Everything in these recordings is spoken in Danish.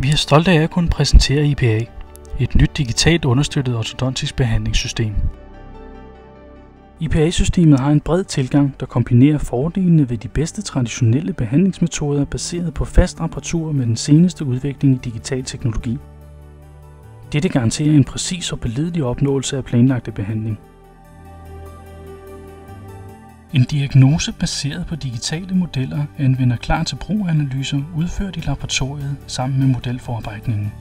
Vi er stolte af at kunne præsentere IPA, et nyt digitalt understøttet ortodontisk behandlingssystem. IPA-systemet har en bred tilgang, der kombinerer fordelene ved de bedste traditionelle behandlingsmetoder baseret på fast apparatur med den seneste udvikling i digital teknologi. Dette garanterer en præcis og pålidelig opnåelse af planlagte behandling. En diagnose baseret på digitale modeller anvender klar til brug-analyser udført i laboratoriet sammen med modelforarbejdningen.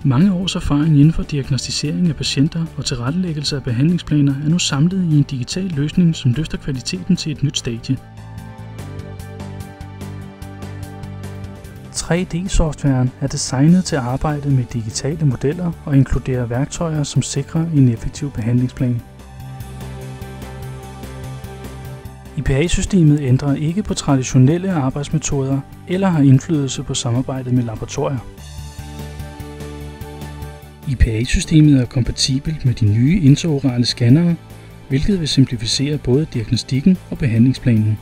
Mange års erfaring inden for diagnosticering af patienter og tilrettelæggelse af behandlingsplaner er nu samlet i en digital løsning, som løfter kvaliteten til et nyt stadie. 3D-softwaren er designet til at arbejde med digitale modeller og inkluderer værktøjer, som sikrer en effektiv behandlingsplan. IPA-systemet ændrer ikke på traditionelle arbejdsmetoder eller har indflydelse på samarbejdet med laboratorier. IPA-systemet er kompatibelt med de nye intraorale scannere, hvilket vil simplificere både diagnostikken og behandlingsplanen.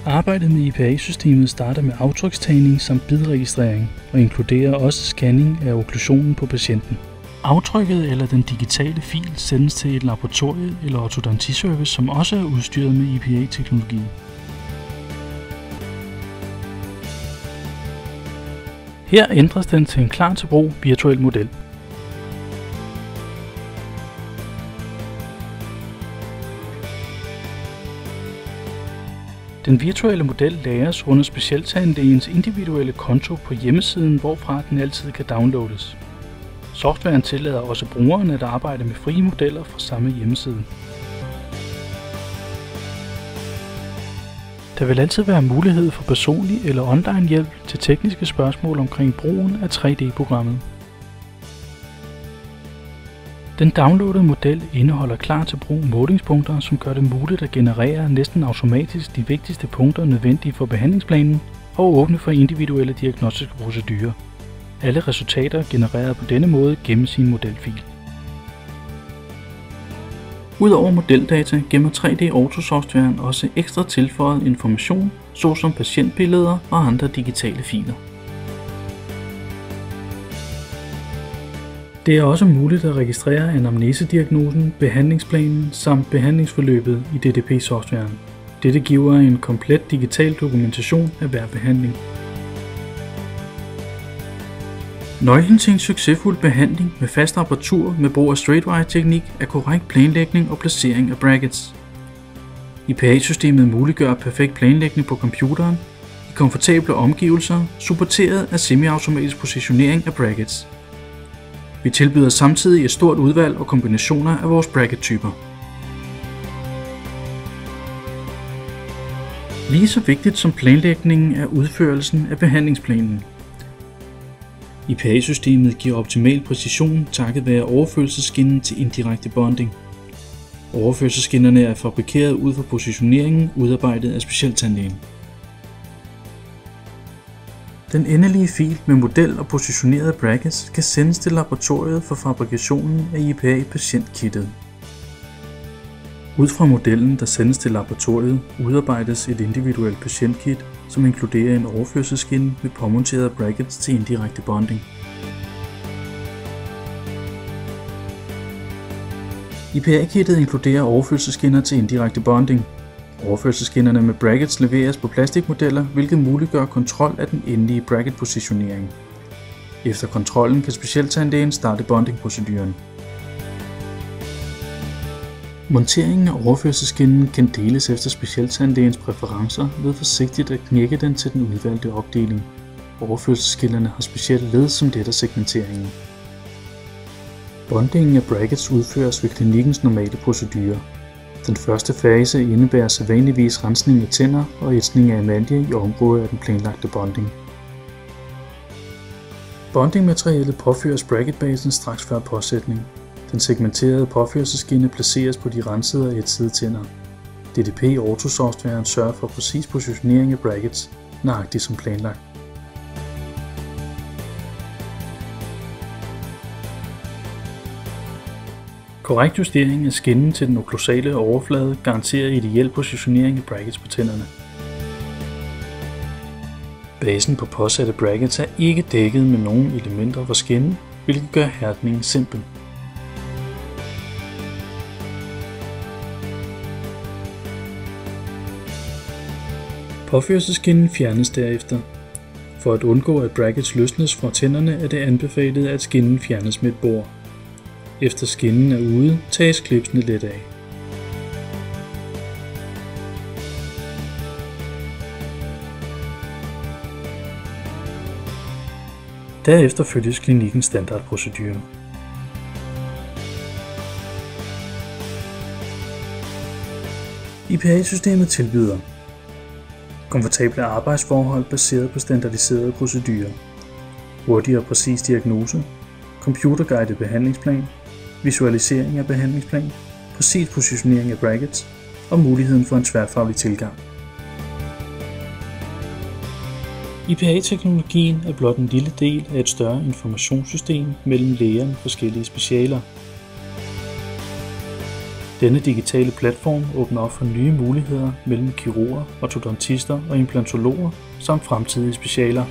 Arbejdet med IPA-systemet starter med aftrykstagning samt bidregistrering og inkluderer også scanning af okklusionen på patienten. Aftrykket eller den digitale fil sendes til et laboratorie eller ortodontiservice, som også er udstyret med IPA-teknologi. Her ændres den til en klar til brug virtuel model. Den virtuelle model lagres under specialtandlægens individuelle konto på hjemmesiden, hvorfra den altid kan downloades. Softwaren tillader også brugeren at arbejde med frie modeller fra samme hjemmeside. Der vil altid være mulighed for personlig eller online hjælp til tekniske spørgsmål omkring brugen af 3D-programmet. Den downloadede model indeholder klar til brug målingspunkter, som gør det muligt at generere næsten automatisk de vigtigste punkter nødvendige for behandlingsplanen og åbne for individuelle diagnostiske procedurer. Alle resultater genereret på denne måde gemmer sin modelfil. Udover modeldata gemmer 3D-ortosoftwaren også ekstra tilføjet information, såsom patientbilleder og andre digitale filer. Det er også muligt at registrere anamnesediagnosen, behandlingsplanen samt behandlingsforløbet i DDP-softwaren. Dette giver en komplet digital dokumentation af hver behandling. Nøglen til en succesfuld behandling med fast apparatur med brug af straight-wire-teknik er korrekt planlægning og placering af brackets. IPA-systemet muliggør perfekt planlægning på computeren i komfortable omgivelser, supporteret af semi-automatisk positionering af brackets. Vi tilbyder samtidig et stort udvalg og kombinationer af vores bracket-typer. Lige så vigtigt som planlægningen er udførelsen af behandlingsplanen. IPA-systemet giver optimal præcision takket være overførselsskinnen til indirekte bonding. Overførselsskinnerne er fabrikeret ud fra positioneringen udarbejdet af specialtandlægen. Den endelige fil med model og positionerede brackets kan sendes til laboratoriet for fabrikationen af IPA-patientkittet. Ud fra modellen, der sendes til laboratoriet, udarbejdes et individuelt patientkit, som inkluderer en overførselsskinne med påmonterede brackets til indirekte bonding. IPA-kittet inkluderer overførselsskinner til indirekte bonding. Overførselsskinnerne med brackets leveres på plastikmodeller, hvilket muliggør kontrol af den endelige bracketpositionering. Efter kontrollen kan specialtandlægen starte bondingproceduren. Monteringen af overførselsskinnen kan deles efter specialtandlægens præferencer ved forsigtigt at knække den til den udvalgte opdeling. Overførselsskinnerne har specielle led, som letter segmenteringen. Bondingen af brackets udføres ved klinikkens normale procedure. Den første fase indebærer sædvanligvis rensning af tænder og ætsning af emalje i området af den planlagte bonding. Bondingmaterialet påføres bracketbasen straks før påsætning. Den segmenterede påførselskinne placeres på de rensede og ætsede tænder. DDP-ortosoftwaren sørger for præcis positionering af brackets, nøjagtigt som planlagt. Korrekt justering af skinnen til den okklusale overflade garanterer ideel positionering af brackets på tænderne. Basen på påsatte brackets er ikke dækket med nogen elementer fra skinnen, hvilket gør hærdningen simpel. Påførselsskinnen fjernes derefter. For at undgå at brackets løsnes fra tænderne er det anbefalet at skinnen fjernes med et bor. Efter skinnen er ude, tages klipsene let af. Derefter følges klinikkens standardprocedure. IPA-systemet tilbyder komfortable arbejdsforhold baseret på standardiserede procedurer, hurtig og præcis diagnose, computerguided behandlingsplan, visualisering af behandlingsplan, præcis positionering af brackets og muligheden for en tværfaglig tilgang. IPA-teknologien er blot en lille del af et større informationssystem mellem læger med forskellige specialer. Denne digitale platform åbner op for nye muligheder mellem kirurger, ortodontister og implantologer samt fremtidige specialer.